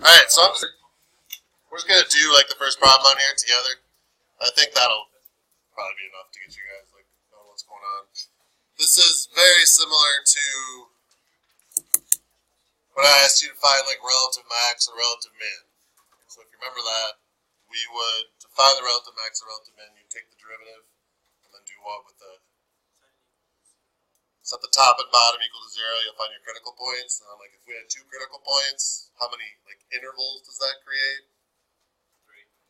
Alright, so we're just going to do like the first problem on here together. I think that'll probably be enough to get you guys like know what's going on. This is very similar to when I asked you to find like relative max or relative min. So if you remember that, we would, to find the relative max or relative min, you take the derivative and then do what with the, set the top and bottom equal to 0, you'll find your critical points. And then like if we had 2 critical points, how many like intervals does that create?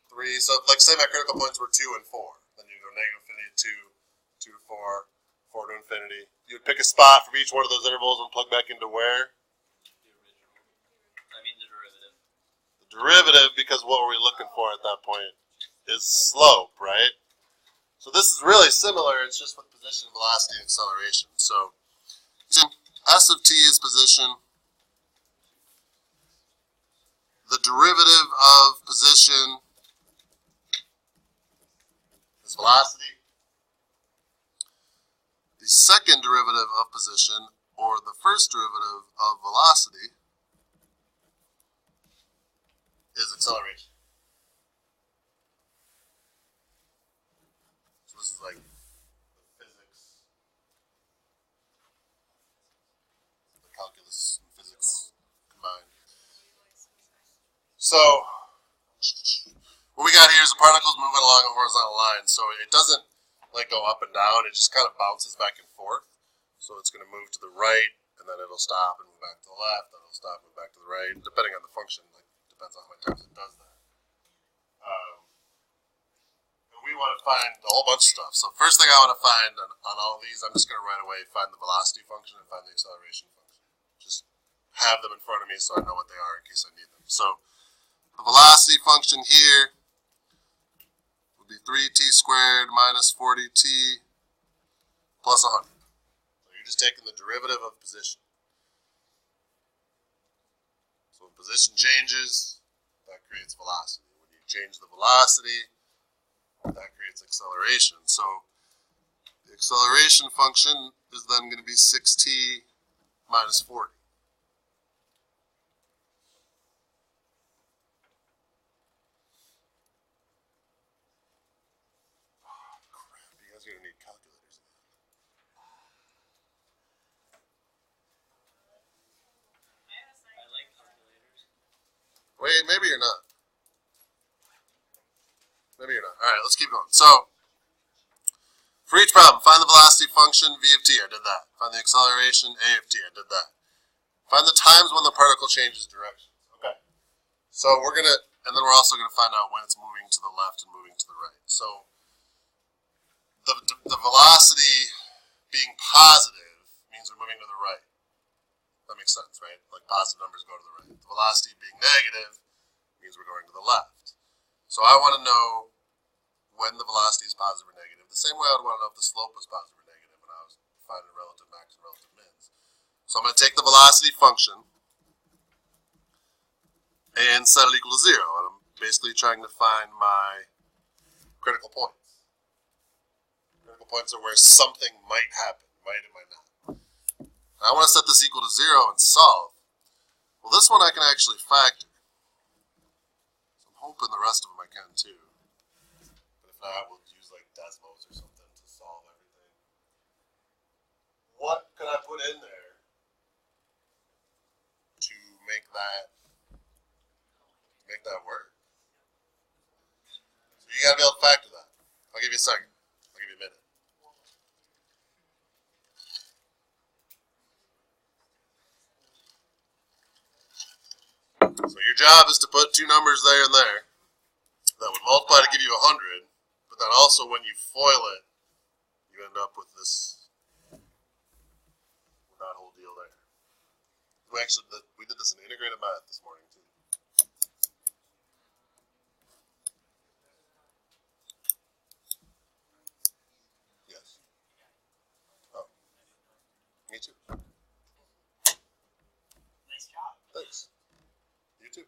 3. So like say my critical points were 2 and 4, then you go negative infinity to 2 to 4, 4 to infinity. You would pick a spot from each one of those intervals and plug back into where? The derivative, because what were we looking for at that point is slope, right? So this is really similar, it's just with position, velocity, and acceleration. So S of t is position. The derivative of position is velocity. The second derivative of position, or the first derivative of velocity, is acceleration. So this is like the physics, the calculus and physics combined. So what we got here is the particles moving along a horizontal line. So it doesn't like go up and down, it just kind of bounces back and forth. So it's going to move to the right, and then it'll stop and move back to the left, then it'll stop and move back to the right, depending on the function. Like depends on how many times it does that. And we want to find a whole bunch of stuff. So first thing I want to find on all of these, I'm just going to right away find the velocity function and find the acceleration function. Just have them in front of me so I know what they are in case I need them. So the velocity function here would be 3t squared minus 40t plus 100. So you're just taking the derivative of position. So when position changes, that creates velocity. When you change the velocity, that creates acceleration. So the acceleration function is then going to be 6t minus 40. Oh, crap, you guys are going to need calculators. I like calculators. Wait, maybe you're not. Maybe you're not. Alright, let's keep going. So, for each problem, find the velocity function, v of t, I did that. Find the acceleration, a of t, I did that. Find the times when the particle changes direction. Okay. So we're going to, and then we're also going to find out when it's moving to the left and moving to the right. So, the velocity being positive means we're moving to the right. That makes sense, right? Like positive numbers go to the right. The velocity being negative means we're going to the left. So I want to know when the velocity is positive or negative. The same way I would want to know if the slope was positive or negative when I was finding relative max and relative mins. So I'm going to take the velocity function and set it equal to 0. And I'm basically trying to find my critical points. Critical points are where something might happen, might and might not. I want to set this equal to 0 and solve. Well, this one I can actually factor. So I'm hoping the rest of them I can too. But if not, we'll use like Desmos or something to solve everything. What could I put in there to make that work? So you gotta be able to factor that. I'll give you a second. I'll give you a minute. So your job is to put 2 numbers there and there that would multiply to give you 100, but then also when you FOIL it, you end up with this, with that whole deal there. We did this in integrated math this morning too. Yes. Oh, me too. Nice job. Thanks. You too.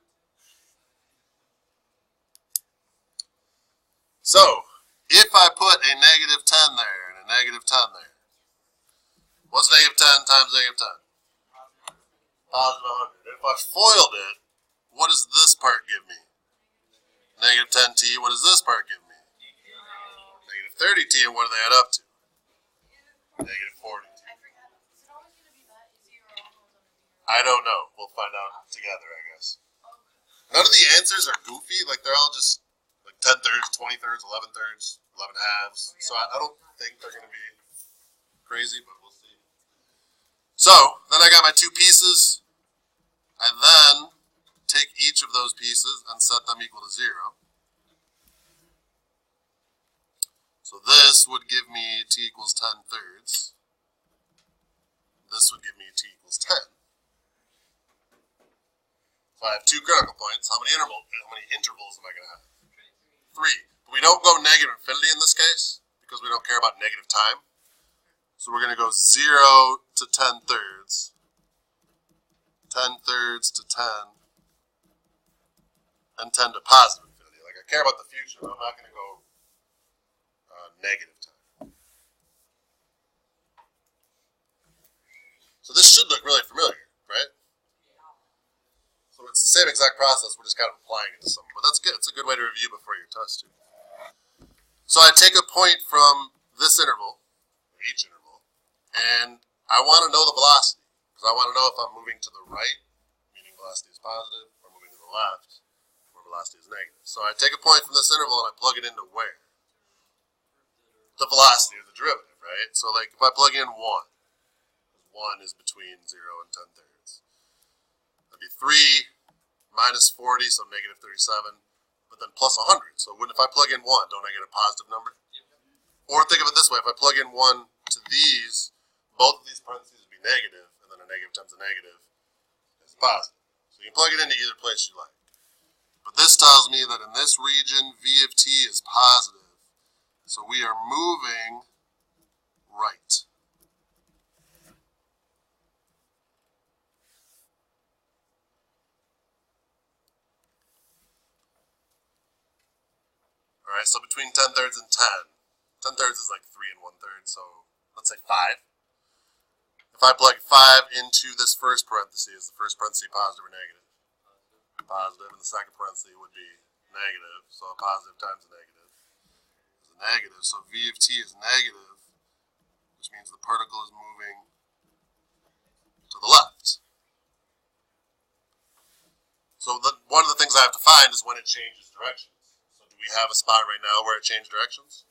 So, if I put a negative 10 there and a negative 10 there, what's negative 10 times negative 10? Positive 100. If I FOILed it, what does this part give me? Negative 10t. What does this part give me? Negative 30t. And what do they add up to? Negative 40t. I don't know. We'll find out together, I guess. None of the answers are goofy. Like, they're all just like 10 thirds, 20 thirds, 11 thirds, 11 halves. So I don't think they're going to be crazy, but we'll see. So then I got my two pieces. I then take each of those pieces and set them equal to 0. So this would give me t equals 10 thirds. This would give me t equals 10. So I have two critical points. How many intervals am I going to have? 3. But we don't go negative infinity in this case because we don't care about negative time. So we're going to go 0 to 10 thirds, 10 thirds to 10, and 10 to positive infinity. Like, I care about the future, but I'm not going to go negative time. So this should look really familiar, right? So it's the same exact process, we're just kind of applying it to something. But that's good. It's a good way to review before your test, too. So I take a point from this interval, or each interval, and I want to know the velocity. Because I want to know if I'm moving to the right, meaning velocity is positive, or moving to the left, where velocity is negative. So I take a point from this interval and I plug it into where? The velocity of the derivative, right? So like if I plug in 1, 1 is between 0 and 10 thirds. That'd be 3 minus 40, so negative 37, but then plus 100. So if I plug in 1, don't I get a positive number? Or think of it this way, if I plug in 1 to these, both of these parentheses would be negative, and then a negative times a negative is positive. So you can plug it into either place you like. But this tells me that in this region, v of t is positive. So we are moving right. Alright, so between 10 thirds and 10. 10 thirds is like 3 and 1/3, so let's say 5. If I plug 5 into this first parenthesis, the first parenthesis positive or negative? Positive, and the second parenthesis would be negative, so a positive times a negative is a negative. So v of t is negative, which means the particle is moving to the left. So one of the things I have to find is when it changes directions. So do we have a spot right now where it changed directions?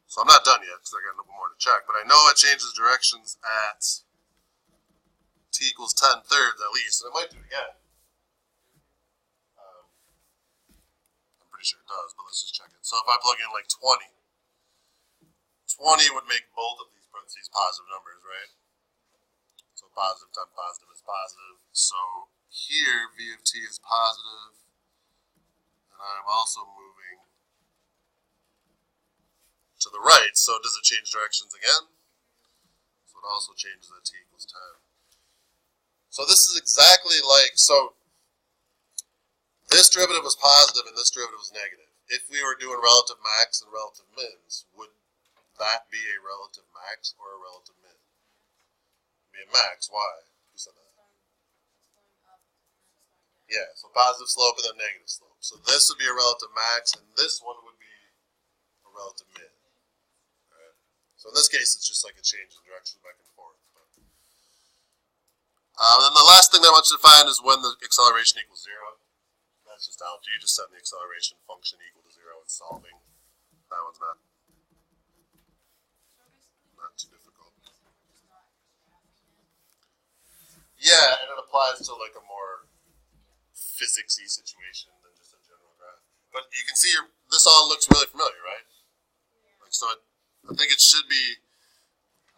So I'm not done yet because I got a little more to check, but I know it changes directions at t equals 10 thirds at least, and I might do it again. I'm pretty sure it does, but let's just check it. So if I plug in like 20, 20 would make both of these parentheses positive numbers, right? So positive times positive is positive. So here v of t is positive, and I'm also moving to the right, so does it change directions again? So it also changes at t equals 10. So this is exactly like, so this derivative was positive and this derivative was negative. If we were doing relative max and relative mins, would that be a relative max or a relative min? It'd be a max. Why? Who said that? Yeah, so positive slope and then negative slope. So this would be a relative max and this one would be a relative min. So in this case, it's just like a change in direction back and forth. Then the last thing that I want you to find is when the acceleration equals 0. That's just algebra. You just set the acceleration function equal to 0 and solving. That one's not too difficult. Yeah, and it applies to like a more physicsy situation than just a general graph. But you can see this all looks really familiar, right? Like so. I think it should be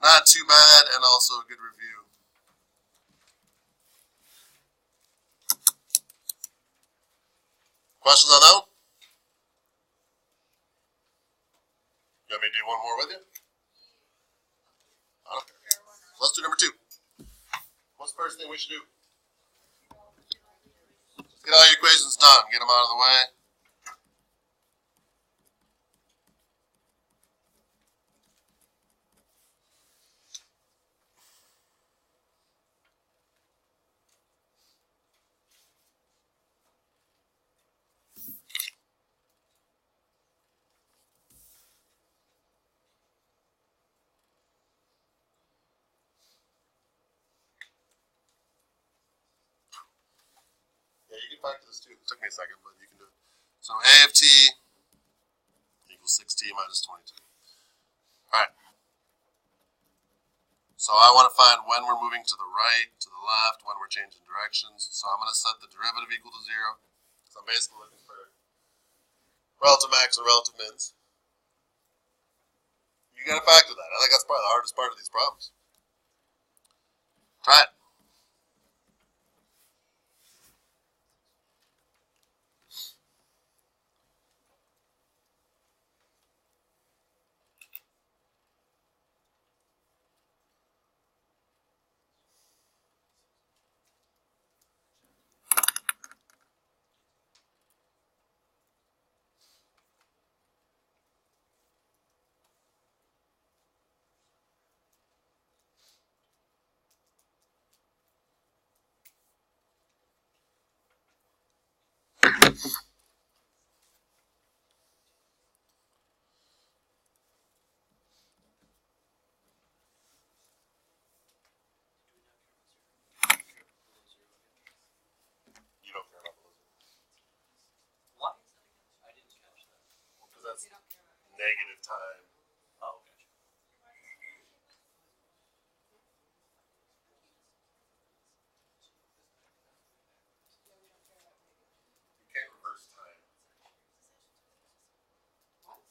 not too bad and also a good review. Questions on that one? You want me to do one more with you? I don't care. Let's do number 2. What's the first thing we should do? Get all your equations done. Get them out of the way. can factor this too. It took me a second, but you can do it. So A of t equals 6t minus 22. Alright. So I want to find when we're moving to the right, to the left, when we're changing directions. So I'm going to set the derivative equal to 0. So I'm basically looking for relative max and relative mins. You got to factor that. I think that's probably the hardest part of these problems. Try it. You don't care about the lizard. What? I didn't catch that. Because that's negative time. Oh, gotcha. You can't reverse time. What?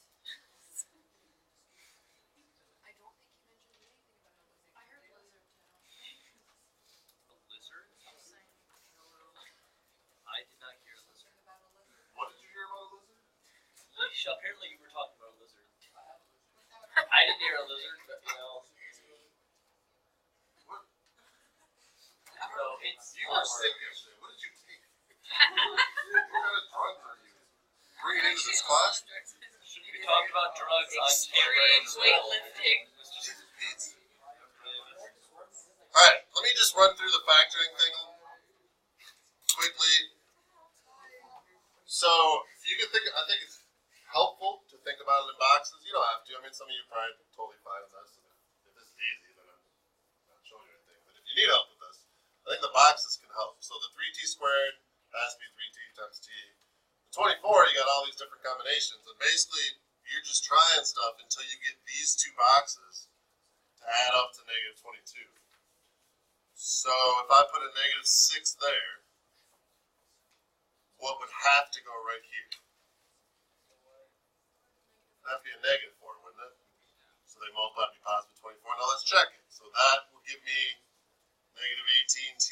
I don't think you mentioned anything about a lizard. I heard lizard too. A lizard? I did not hear a lizard. About a lizard. What did you hear about a lizard? Apparently you were talking about a lizard. I didn't hear a lizard, but you know. What? So it's You were sick yesterday. What did you take? What kind of drugs are you bringing into this class? Shouldn't be talking about drugs on camera and weightlifting. Alright, let me just run through the factoring thing quickly. So, you can think, I think it's helpful to think about it in boxes. You don't have to. I mean, some of you are probably totally fine with this. And if this is easy, then I'm not showing you anything. But if you need help with this, I think the boxes can help. So the 3t squared has to be 3t times t. The 24, you got all these different combinations. And basically, you're just trying stuff until you get these two boxes to add up to negative 22. So if I put a negative 6 there, what would have to go right here? That'd be a negative 4, wouldn't it? So they multiply to be positive 24. Now let's check it. So that will give me negative 18t.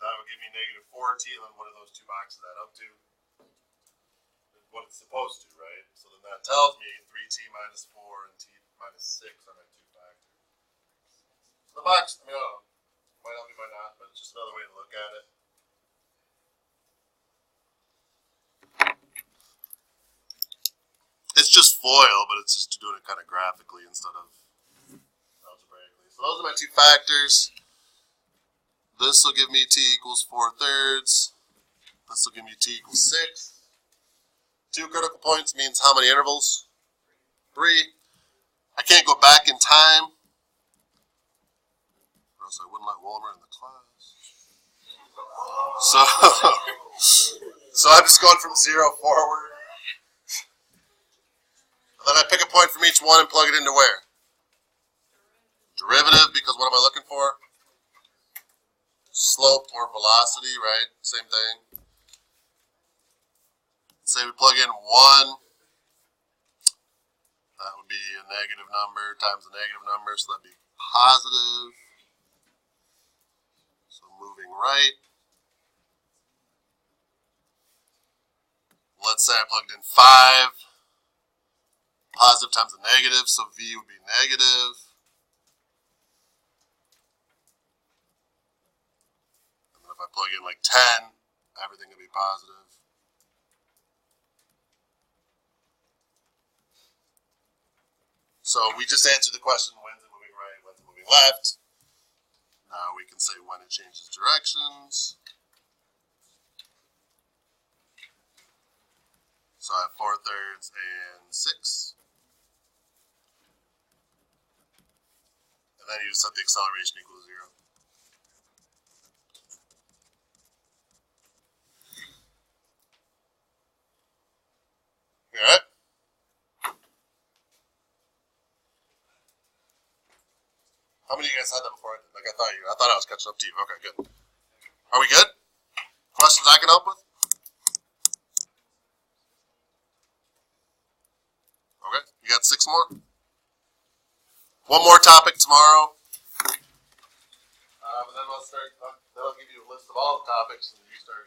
That would give me negative 4t. And then what do those two boxes add up to? What it's supposed to, right? So then that tells me 3t minus 4 and t minus 6 are my two factors. So the box, I mean, I don't know. Might help me, might not, but it's just another way to look at it. It's just FOIL, but it's just doing it kind of graphically instead of algebraically. So those are my two factors. This will give me t equals 4/3. This will give me t equals 6. 2 critical points means how many intervals? 3. I can't go back in time, or else I wouldn't let Walmer in the class. So I'm just going from 0 forward. And then I pick a point from each one and plug it into where? Derivative, because what am I looking for? Slope or velocity, right? Same thing. Say we plug in 1. That would be a negative number times a negative number, so that'd be positive. So moving right. Let's say I plugged in 5. Positive times a negative, so V would be negative. And then if I plug in like 10, everything would be positive. So we just answered the question, when's it moving right, when's it moving left. Now we can say when it changes directions. So I have 4/3 and 6. And then you just set the acceleration equal to 0. How many of you guys had that before I did? Like I thought I was catching up to you. Okay, good. Are we good? Questions I can help with? Okay, you got 6 more? One more topic tomorrow. And then I'll give you a list of all the topics, and you start.